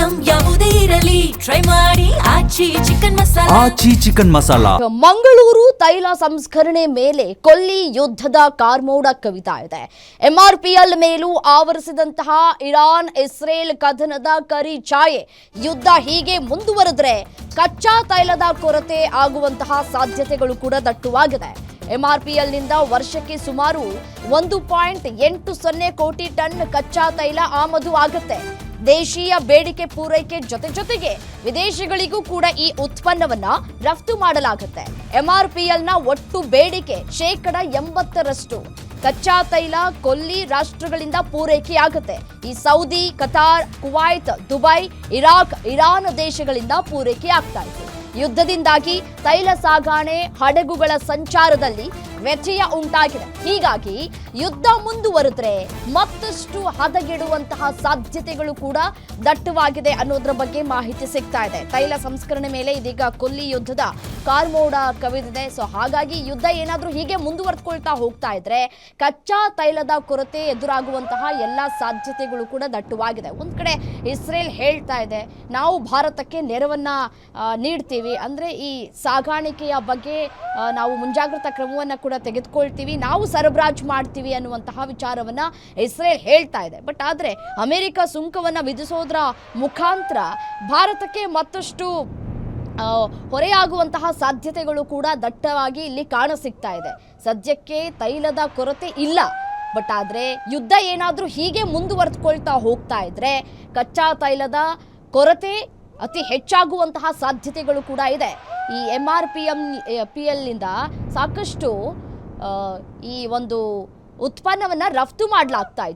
Item ಯಾವುದೇ ಇರಲಿ try ಮಾಡಿ ಆಚಿ ಚಿಕನ್ ಮಸಾಲಾ. ಮಂಗಳೂರು ತೈಲ ಸಂಸ್ಕರಣೆ ಮೇಲೆ ಕೊಲ್ಲಿ ಯುದ್ಧದ ಕಾರ್ಮೋಡ ಕವಿತಾ ಇದೆ. ಎಂಆರ್ಪಿಎಲ್ ಮೇಲೂ ಆವರಿಸಿದಂತಹ ಇರಾನ್ ಇಸ್ರೇಲ್ ಕದನದ ಕರಿ ಛಾಯೆ. ಯುದ್ಧ ಹೀಗೆ ಮುಂದುವರೆದ್ರೆ ಕಚ್ಚಾ ತೈಲದ ಕೊರತೆ ಆಗುವಂತಹ ಸಾಧ್ಯತೆಗಳು ಕೂಡ ದಟ್ಟವಾಗಿದೆ. ಎಂಆರ್ಪಿಎಲ್ನಿಂದ ವರ್ಷಕ್ಕೆ ಸುಮಾರು 1.80 ಕೋಟಿ ಟನ್ ಕಚ್ಚಾ ತೈಲ ಆಮದು ಆಗುತ್ತೆ. ದೇಶೀಯ ಬೇಡಿಕೆ ಪೂರೈಕೆ ಜೊತೆಗೆ ವಿದೇಶಿಗಳಿಗೂ ಕೂಡ ಈ ಉತ್ಪನ್ನವನ್ನ ರಫ್ತು ಮಾಡಲಾಗುತ್ತೆ. ಎಂಆರ್ಪಿಎಲ್ನ ಒಟ್ಟು ಬೇಡಿಕೆ 80% ಕಚ್ಚಾ ತೈಲ ಕೊಲ್ಲಿ ರಾಷ್ಟ್ರಗಳಿಂದ ಪೂರೈಕೆಯಾಗುತ್ತೆ. ಈ Saudi, Qatar, Kuwait, Dubai, Iraq, Iran ದೇಶಗಳಿಂದ ಪೂರೈಕೆ ಆಗ್ತಾ ಇತ್ತು. ಯುದ್ಧದಿಂದಾಗಿ ತೈಲ ಸಾಗಣೆ ಹಡಗುಗಳ ಸಂಚಾರದಲ್ಲಿ ವ್ಯತ್ಯಯ ಉಂಟಾಗಿದೆ. ಹೀಗಾಗಿ ಯುದ್ಧ ಮುಂದುವರೆದ್ರೆ ಮತ್ತಷ್ಟು ಹದಗೆಡುವಂತಹ ಸಾಧ್ಯತೆಗಳು ಕೂಡ ದಟ್ಟವಾಗಿದೆ ಅನ್ನೋದ್ರ ಬಗ್ಗೆ ಮಾಹಿತಿ ಸಿಗ್ತಾ ಇದೆ. ತೈಲ ಸಂಸ್ಕರಣೆ ಮೇಲೆ ಇದೀಗ ಕೊಲ್ಲಿ ಯುದ್ಧದ ಕಾರ್ಮೋಡ ಕವಿದಿದೆ. ಸೊ ಹಾಗಾಗಿ ಯುದ್ಧ ಏನಾದ್ರೂ ಹೀಗೆ ಮುಂದುವರೆದುಕೊಳ್ತಾ ಹೋಗ್ತಾ ಇದ್ರೆ ಕಚ್ಚಾ ತೈಲದ ಕೊರತೆ ಎದುರಾಗುವಂತಹ ಎಲ್ಲ ಸಾಧ್ಯತೆಗಳು ಕೂಡ ದಟ್ಟವಾಗಿದೆ. ಒಂದ್ ಕಡೆ ಇಸ್ರೇಲ್ ಹೇಳ್ತಾ ಇದೆ, ನಾವು ಭಾರತಕ್ಕೆ ನೆರವನ್ನ ನೀಡ್ತೀವಿ, ಅಂದ್ರೆ ಈ ಸಾಗಾಣಿಕೆಯ ಬಗ್ಗೆ ನಾವು ಮುಂಜಾಗ್ರತಾ ಕ್ರಮವನ್ನ ಕೂಡ ತೆಗೆದುಕೊಳ್ತೀವಿ, ನಾವು ಸರಬರಾಜು ಮಾಡ್ತೀವಿ ಅನ್ನುವಂತಹ ವಿಚಾರವನ್ನ ಇಸ್ರೇಲ್ ಹೇಳ್ತಾ ಇದೆ. ಬಟ್ ಆದ್ರೆ ಅಮೆರಿಕ ಸುಂಕವನ್ನ ವಿಧಿಸೋದ್ರ ಮುಖಾಂತರ ಭಾರತಕ್ಕೆ ಮತ್ತಷ್ಟು ಹೊರೆಯಾಗುವಂತಹ ಸಾಧ್ಯತೆಗಳು ಕೂಡ ದಟ್ಟವಾಗಿ ಇಲ್ಲಿ ಕಾಣಸಿಗ್ತಾ ಇದೆ. ಸದ್ಯಕ್ಕೆ ತೈಲದ ಕೊರತೆ ಇಲ್ಲ, ಬಟ್ ಆದ್ರೆ ಯುದ್ಧ ಏನಾದ್ರೂ ಹೀಗೆ ಮುಂದುವರೆದುಕೊಳ್ತಾ ಹೋಗ್ತಾ ಇದ್ರೆ ಕಚ್ಚಾ ತೈಲದ ಕೊರತೆ ಅತಿ ಹೆಚ್ಚಾಗುವಂತಹ ಸಾಧ್ಯತೆಗಳು ಕೂಡ ಇದೆ. ಈ ಎಂಆರ್ಪಿಎಲ್ನಿಂದ ಸಾಕಷ್ಟು ಈ ಒಂದು ಉತ್ಪನ್ನವನ್ನ ರಫ್ತು ಮಾಡಲಾಗ್ತಾ ಇತ್ತು.